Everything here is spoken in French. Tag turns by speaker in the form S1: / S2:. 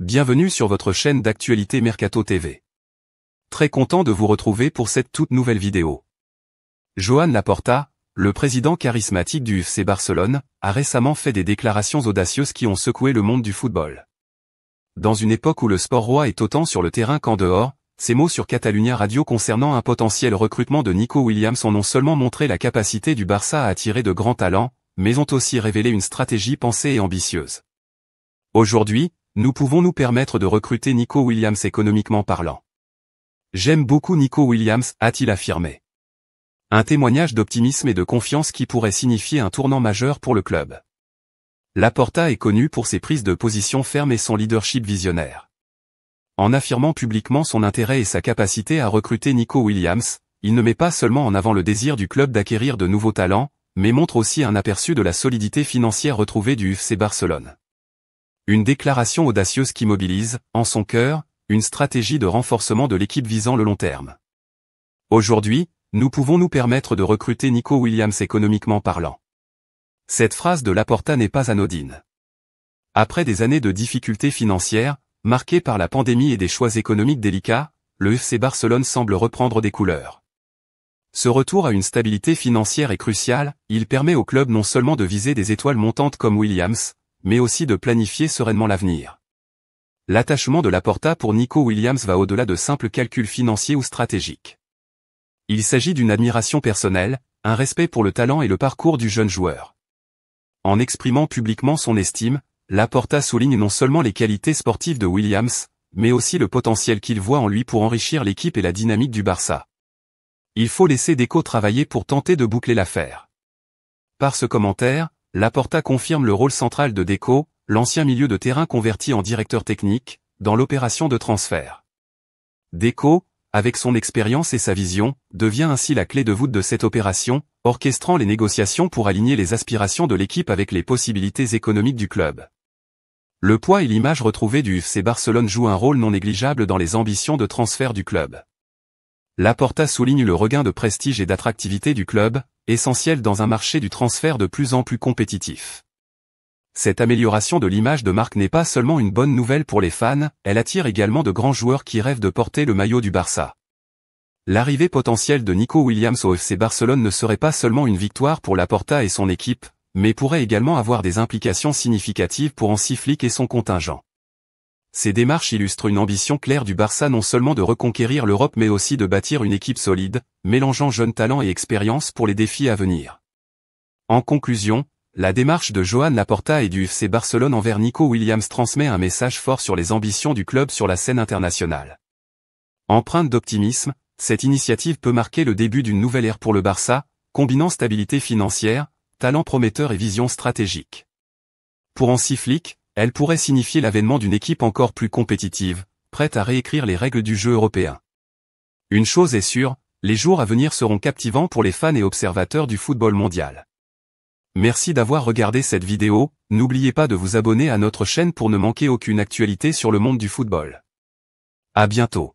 S1: Bienvenue sur votre chaîne d'actualité Mercato TV. Très content de vous retrouver pour cette toute nouvelle vidéo. Joan Laporta, le président charismatique du FC Barcelone, a récemment fait des déclarations audacieuses qui ont secoué le monde du football. Dans une époque où le sport roi est autant sur le terrain qu'en dehors, ces mots sur Catalunya Radio concernant un potentiel recrutement de Nico Williams ont non seulement montré la capacité du Barça à attirer de grands talents, mais ont aussi révélé une stratégie pensée et ambitieuse. Aujourd'hui, nous pouvons nous permettre de recruter Nico Williams économiquement parlant. J'aime beaucoup Nico Williams, a-t-il affirmé. Un témoignage d'optimisme et de confiance qui pourrait signifier un tournant majeur pour le club. Laporta est connu pour ses prises de position fermes et son leadership visionnaire. En affirmant publiquement son intérêt et sa capacité à recruter Nico Williams, il ne met pas seulement en avant le désir du club d'acquérir de nouveaux talents, mais montre aussi un aperçu de la solidité financière retrouvée du FC Barcelone. Une déclaration audacieuse qui mobilise, en son cœur, une stratégie de renforcement de l'équipe visant le long terme. Aujourd'hui, nous pouvons nous permettre de recruter Nico Williams économiquement parlant. Cette phrase de Laporta n'est pas anodine. Après des années de difficultés financières, marquées par la pandémie et des choix économiques délicats, le FC Barcelone semble reprendre des couleurs. Ce retour à une stabilité financière est crucial, il permet au club non seulement de viser des étoiles montantes comme Williams, mais aussi de planifier sereinement l'avenir. L'attachement de Laporta pour Nico Williams va au-delà de simples calculs financiers ou stratégiques. Il s'agit d'une admiration personnelle, un respect pour le talent et le parcours du jeune joueur. En exprimant publiquement son estime, Laporta souligne non seulement les qualités sportives de Williams, mais aussi le potentiel qu'il voit en lui pour enrichir l'équipe et la dynamique du Barça. Il faut laisser Deco travailler pour tenter de boucler l'affaire. Par ce commentaire, Laporta confirme le rôle central de Deco, l'ancien milieu de terrain converti en directeur technique, dans l'opération de transfert. Deco, avec son expérience et sa vision, devient ainsi la clé de voûte de cette opération, orchestrant les négociations pour aligner les aspirations de l'équipe avec les possibilités économiques du club. Le poids et l'image retrouvée du FC Barcelone jouent un rôle non négligeable dans les ambitions de transfert du club. Laporta souligne le regain de prestige et d'attractivité du club, essentiel dans un marché du transfert de plus en plus compétitif. Cette amélioration de l'image de marque n'est pas seulement une bonne nouvelle pour les fans, elle attire également de grands joueurs qui rêvent de porter le maillot du Barça. L'arrivée potentielle de Nico Williams au FC Barcelone ne serait pas seulement une victoire pour Laporta et son équipe, mais pourrait également avoir des implications significatives pour Hansi Flick et son contingent. Ces démarches illustrent une ambition claire du Barça non seulement de reconquérir l'Europe mais aussi de bâtir une équipe solide, mélangeant jeunes talents et expérience pour les défis à venir. En conclusion, la démarche de Joan Laporta et du FC Barcelone envers Nico Williams transmet un message fort sur les ambitions du club sur la scène internationale. Empreinte d'optimisme, cette initiative peut marquer le début d'une nouvelle ère pour le Barça, combinant stabilité financière, talent prometteur et vision stratégique. Pour Hansi Flick, elle pourrait signifier l'avènement d'une équipe encore plus compétitive, prête à réécrire les règles du jeu européen. Une chose est sûre, les jours à venir seront captivants pour les fans et observateurs du football mondial. Merci d'avoir regardé cette vidéo, n'oubliez pas de vous abonner à notre chaîne pour ne manquer aucune actualité sur le monde du football. À bientôt.